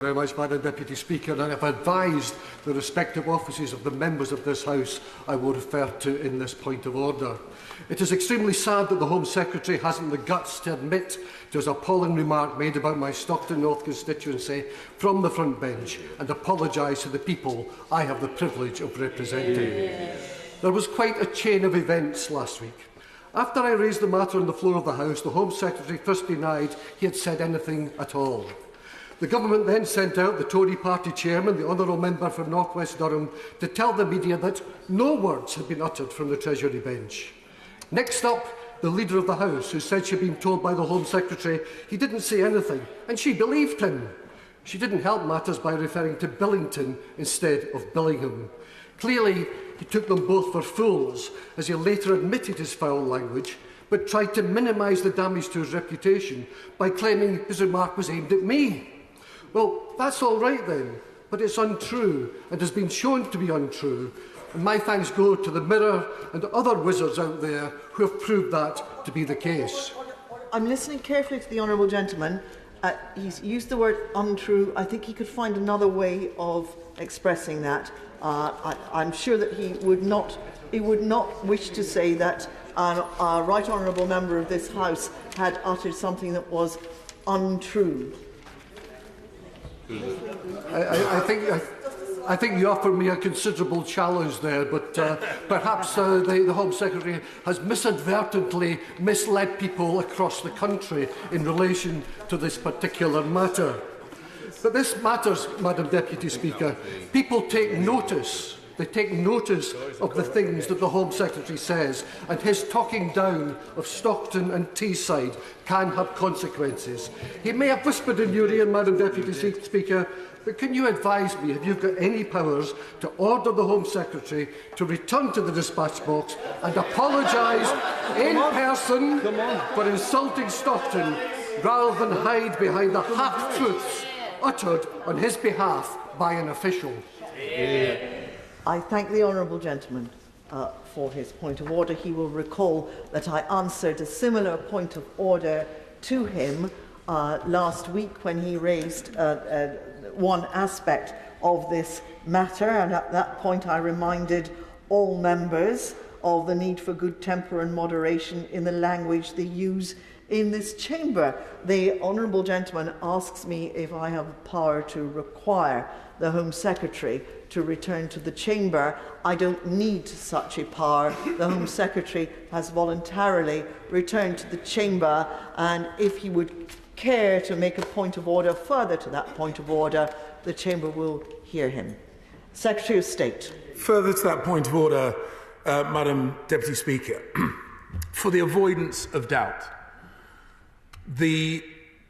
Very much, Madam Deputy Speaker, and I've advised the respective offices of the members of this House I will refer to in this point of order. It is extremely sad that the Home Secretary hasn't the guts to admit to his appalling remark made about my Stockton North constituency from the front bench and apologise to the people I have the privilege of representing. There was quite a chain of events last week. After I raised the matter on the floor of the House, the Home Secretary first denied he had said anything at all. The Government then sent out the Tory party chairman, the honourable member for North West Durham, to tell the media that no words had been uttered from the Treasury bench. Next up, the Leader of the House, who said she had been told by the Home Secretary he didn't say anything, and she believed him. She didn't help matters by referring to Billington instead of Billingham. Clearly, he took them both for fools, as he later admitted his foul language, but tried to minimise the damage to his reputation by claiming his remark was aimed at me. Well, that's all right then, but it's untrue and has been shown to be untrue. And my thanks go to the Mirror and other wizards out there who have proved that to be the case. I'm listening carefully to the honourable gentleman. He's used the word untrue. I think he could find another way of expressing that. I'm sure that he would not wish to say that a right honourable member of this House had uttered something that was untrue. I think you offered me a considerable challenge there, but perhaps the Home Secretary has misadvertently misled people across the country in relation to this particular matter. But this matters, Madam Deputy Speaker. People take notice. They take notice of the things that the Home Secretary says, and his talking down of Stockton and Teesside can have consequences. He may have whispered in your ear, Madam Deputy Speaker, but can you advise me if you've got any powers to order the Home Secretary to return to the dispatch box and apologise in person for insulting Stockton, rather than hide behind the half-truths uttered on his behalf by an official? I thank the honourable gentleman for his point of order. He will recall that I answered a similar point of order to him last week when he raised one aspect of this matter, and at that point I reminded all members of the need for good temper and moderation in the language they use in this chamber. The honourable gentleman asks me if I have power to require the Home Secretary to return to the chamber. I don't need such a power. The Home Secretary has voluntarily returned to the chamber, and if he would care to make a point of order further to that point of order, the chamber will hear him. Secretary of State. Further to that point of order, Madam Deputy Speaker, for the avoidance of doubt, the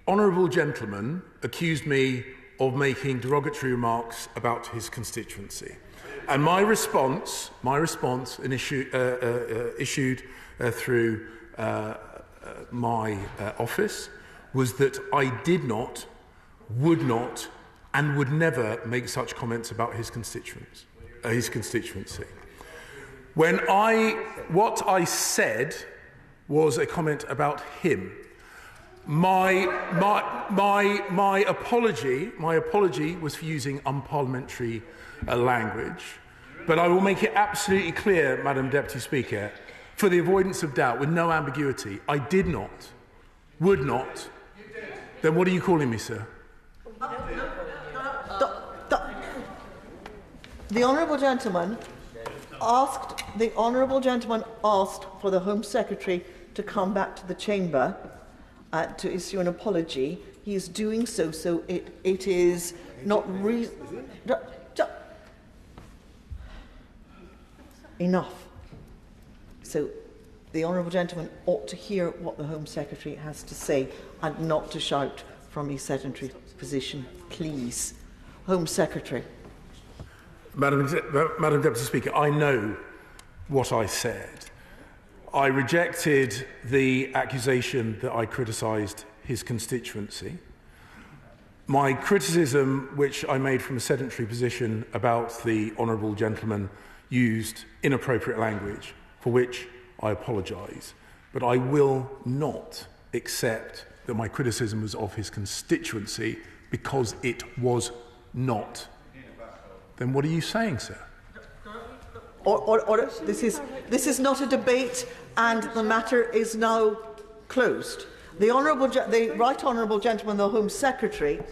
honourable gentleman accused me of making derogatory remarks about his constituency. And my response issued through my office was that I did not, would not, and would never make such comments about his constituency. What I said was a comment about him. My apology was for using unparliamentary language, but I will make it absolutely clear, Madam Deputy Speaker, for the avoidance of doubt, with no ambiguity, I did not, would not. Then what are you calling me, sir? The honourable gentleman asked for the Home Secretary to come back to the chamber to issue an apology. He is doing so, so it is not enough. So the honourable gentleman ought to hear what the Home Secretary has to say and not to shout from his sedentary position, please. Home Secretary. Madam Deputy Speaker, I know what I said. I rejected the accusation that I criticised his constituency. My criticism, which I made from a sedentary position about the honourable gentleman, used inappropriate language, for which I apologise. But I will not accept that my criticism was of his constituency because it was not. Then what are you saying, sir? Order. This is not a debate, and the matter is now closed. The Right Honourable Gentleman, the Home Secretary,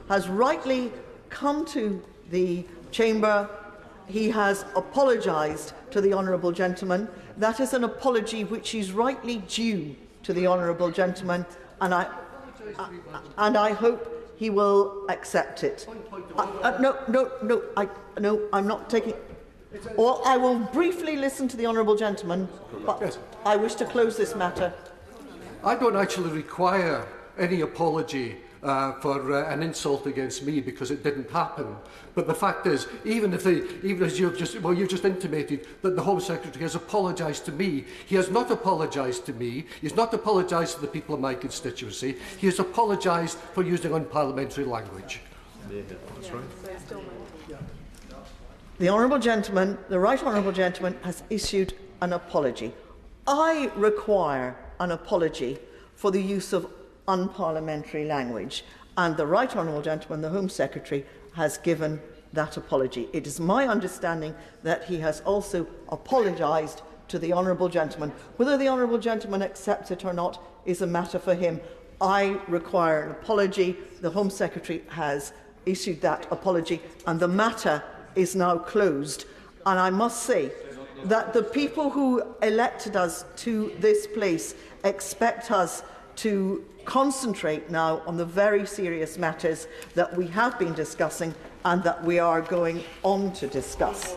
has rightly come to the Chamber. He has apologised to the Honourable Gentleman. That is an apology which is rightly due to the Honourable Gentleman, and I hope he will accept it. No, I'm not taking. Well, I will briefly listen to the Honourable Gentleman, but I wish to close this matter. I don't actually require any apology for an insult against me because it didn't happen. But the fact is, even as you've just intimated that the Home Secretary has apologised to me, he has not apologised to me. He has not apologised to the people of my constituency. He has apologised for using unparliamentary language. Yeah, that's right. The Honourable Gentleman, the Right Honourable Gentleman, has issued an apology. I require an apology for the use of unparliamentary language, and the Right Honourable Gentleman, the Home Secretary, has given that apology. It is my understanding that he has also apologised to the Honourable Gentleman. Whether the Honourable Gentleman accepts it or not is a matter for him. I require an apology. The Home Secretary has issued that apology, and the matter is now closed. And I must say that the people who elected us to this place expect us to concentrate now on the very serious matters that we have been discussing and that we are going on to discuss.